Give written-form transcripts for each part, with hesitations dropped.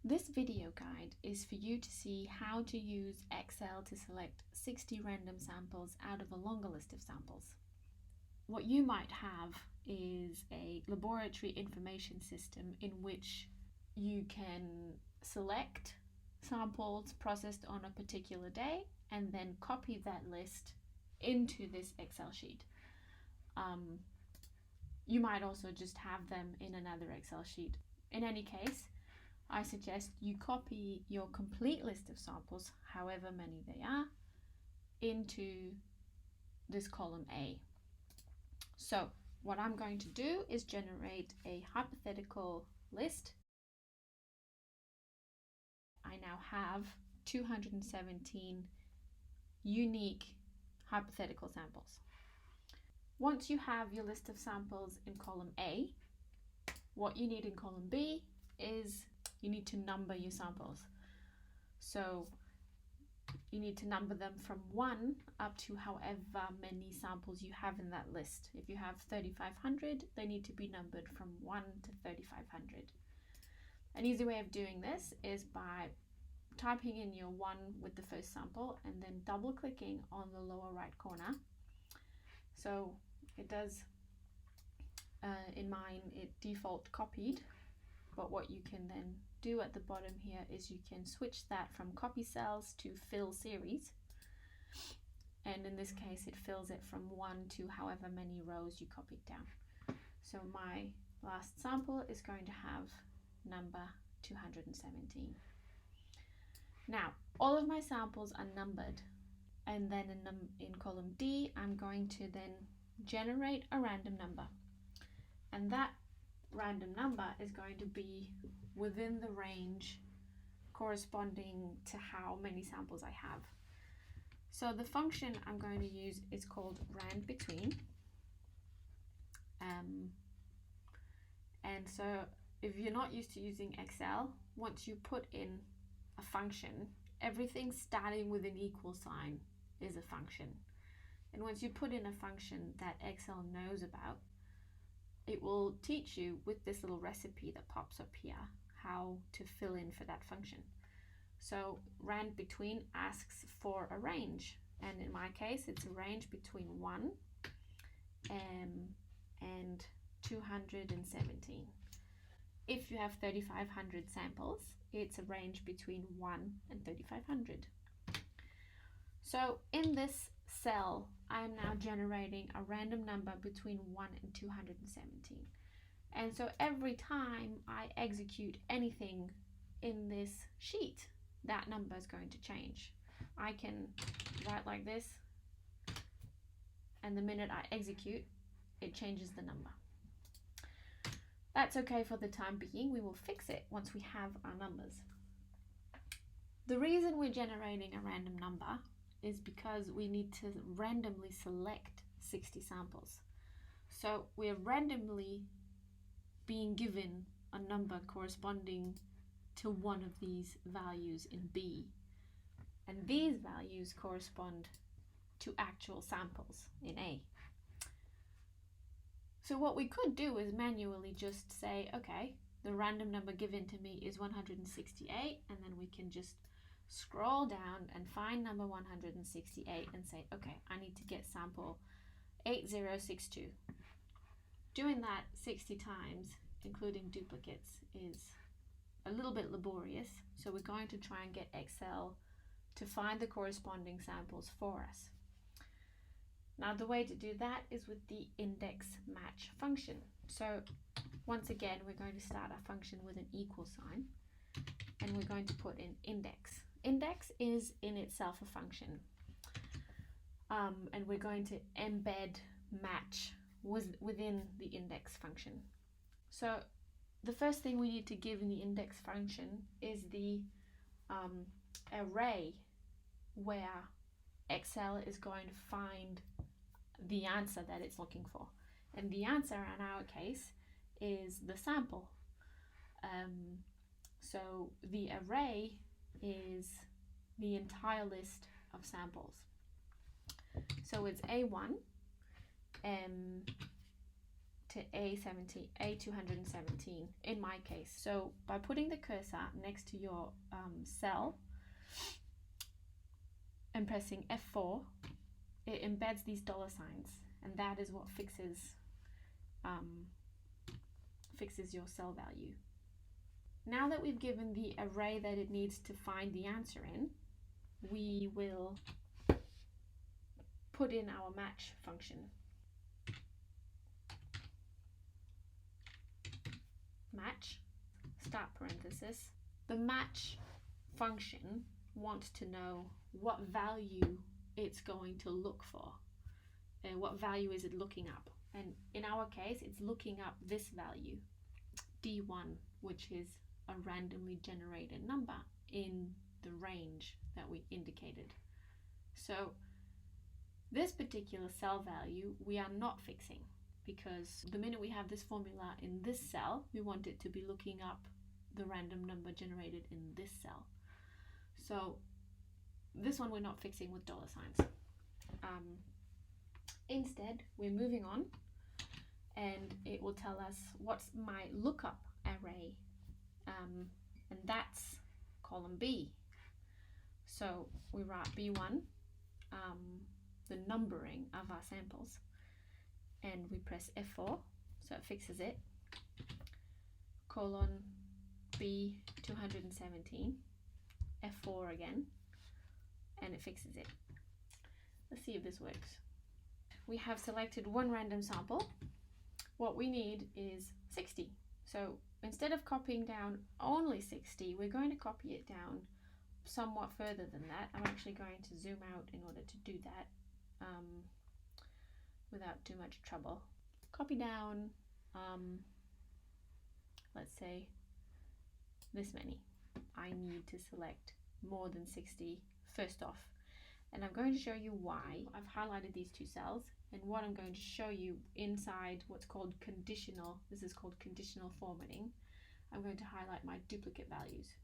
This video guide is for you to see how to use Excel to select 60 random samples out of a longer list of samples. What you might have is a laboratory information system in which you can select samples processed on a particular day and then copy that list into this Excel sheet. You might also just have them in another Excel sheet. In any case, I suggest you copy your complete list of samples, however many they are, into this column A. So what I'm going to do is generate a hypothetical list. I now have 217 unique hypothetical samples. Once you have your list of samples in column A, what you need in column B is you need to number your samples. So you need to number them from 1 up to however many samples you have in that list. If you have 3,500, they need to be numbered from 1 to 3,500. An easy way of doing this is by typing in your 1 with the first sample and then double clicking on the lower right corner. So it does, in mine, it default copied, but what you can then do at the bottom here is you can switch that from copy cells to fill series. And in this case, it fills it from 1 to however many rows you copied down. So my last sample is going to have number 217. Now, all of my samples are numbered, and then in column D, I'm going to then generate a random number. And that random number is going to be within the range corresponding to how many samples I have. So the function I'm going to use is called randbetween. And so if you're not used to using Excel, once you put in a function, everything starting with an equal sign is a function. And once you put in a function that Excel knows about, it will teach you with this little recipe that pops up here how to fill in for that function. So randbetween asks for a range, and in my case it's a range between 1 and 217. If you have 3,500 samples, it's a range between 1 and 3,500. So in this cell, I am now generating a random number between 1 and 217. And so every time I execute anything in this sheet, that number is going to change. I can write like this, and the minute I execute, it changes the number. That's okay for the time being. We will fix it once we have our numbers. The reason we're generating a random number is because we need to randomly select 60 samples. So we're randomly being given a number corresponding to one of these values in B. And these values correspond to actual samples in A. So what we could do is manually just say, okay, the random number given to me is 168, and then we can just scroll down and find number 168 and say, okay, I need to get sample 8062. Doing that 60 times, including duplicates, is a little bit laborious. So we're going to try and get Excel to find the corresponding samples for us. Now the way to do that is with the index match function. So once again, we're going to start our function with an equal sign, and we're going to put in index. Index is in itself a function, and we're going to embed match within the index function. So the first thing we need to give in the index function is the array where Excel is going to find the answer that it's looking for. And the answer in our case is the sample. So the array is the entire list of samples. So it's A1 to A217 in my case. So by putting the cursor next to your cell and pressing F4, it embeds these dollar signs, and that is what fixes your cell value. Now that we've given the array that it needs to find the answer in, we will put in our match function. Match, start parenthesis. The match function wants to know what value it's going to look for. What value is it looking up? And in our case, it's looking up this value, D1, which is a randomly generated number in the range that we indicated. So this particular cell value we are not fixing, because the minute we have this formula in this cell, we want it to be looking up the random number generated in this cell. So this one we're not fixing with dollar signs. Instead, we're moving on, and it will tell us what's my lookup array, and that's column B. So we write B1, the numbering of our samples, and we press F4, so it fixes it, colon B217, F4 again, and it fixes it. Let's see if this works. We have selected one random sample. What we need is 60. So instead of copying down only 60, we're going to copy it down somewhat further than that. I'm actually going to zoom out in order to do that without too much trouble. Copy down, let's say this many. I need to select more than 60 first off, and I'm going to show you why. I've highlighted these two cells, and what I'm going to show you inside what's called conditional, this is called conditional formatting, I'm going to highlight my duplicate values.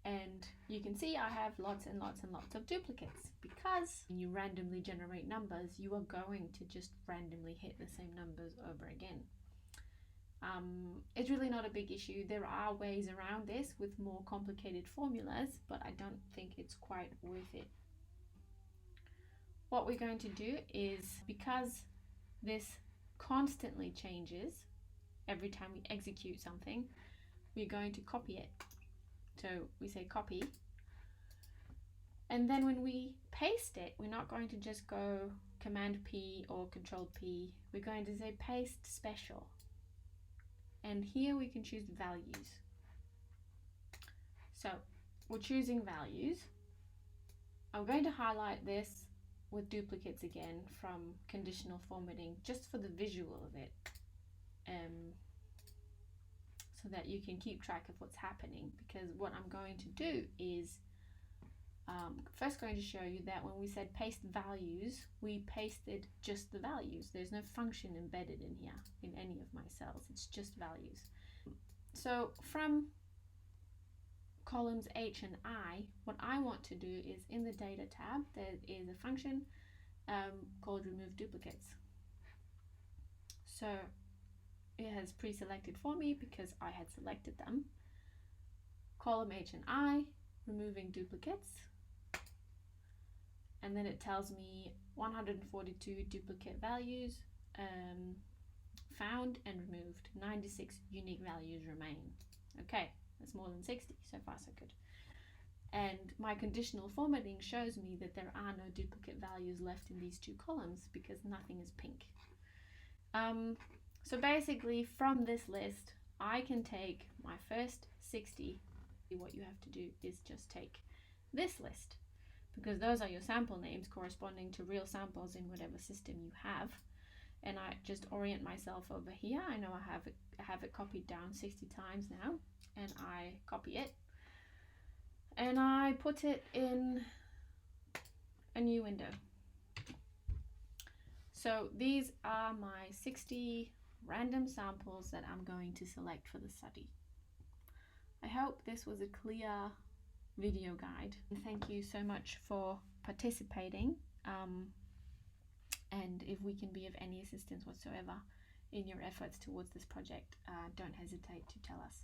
And you can see I have lots and lots and lots of duplicates, because when you randomly generate numbers, you are going to just randomly hit the same numbers over again. It's really not a big issue. There are ways around this with more complicated formulas, but I don't think it's quite worth it. What we're going to do is, because this constantly changes every time we execute something, we're going to copy it. So we say copy, and then when we paste it, we're not going to just go Command P or Control P. We're going to say paste special, and here we can choose values. So we're choosing values. I'm going to highlight this with duplicates again from conditional formatting, just for the visual of it, so that you can keep track of what's happening. Because what I'm going to do is first going to show you that when we said paste values, we pasted just the values. There's no function embedded in here in any of my cells, it's just values. So from columns H and I, what I want to do is, in the data tab, there is a function called remove duplicates. So it has pre-selected for me because I had selected them. Column H and I, removing duplicates, and then it tells me 142 duplicate values found and removed. 96 unique values remain. Okay, that's more than 60. So far so good. And my conditional formatting shows me that there are no duplicate values left in these two columns because nothing is pink. So basically, from this list, I can take my first 60. What you have to do is just take this list, because those are your sample names corresponding to real samples in whatever system you have. And I just orient myself over here. I know I have it copied down 60 times now, and I copy it and I put it in a new window. So these are my 60 random samples that I'm going to select for the study. I hope this was a clear video guide. Thank you so much for participating. And if we can be of any assistance whatsoever in your efforts towards this project, don't hesitate to tell us.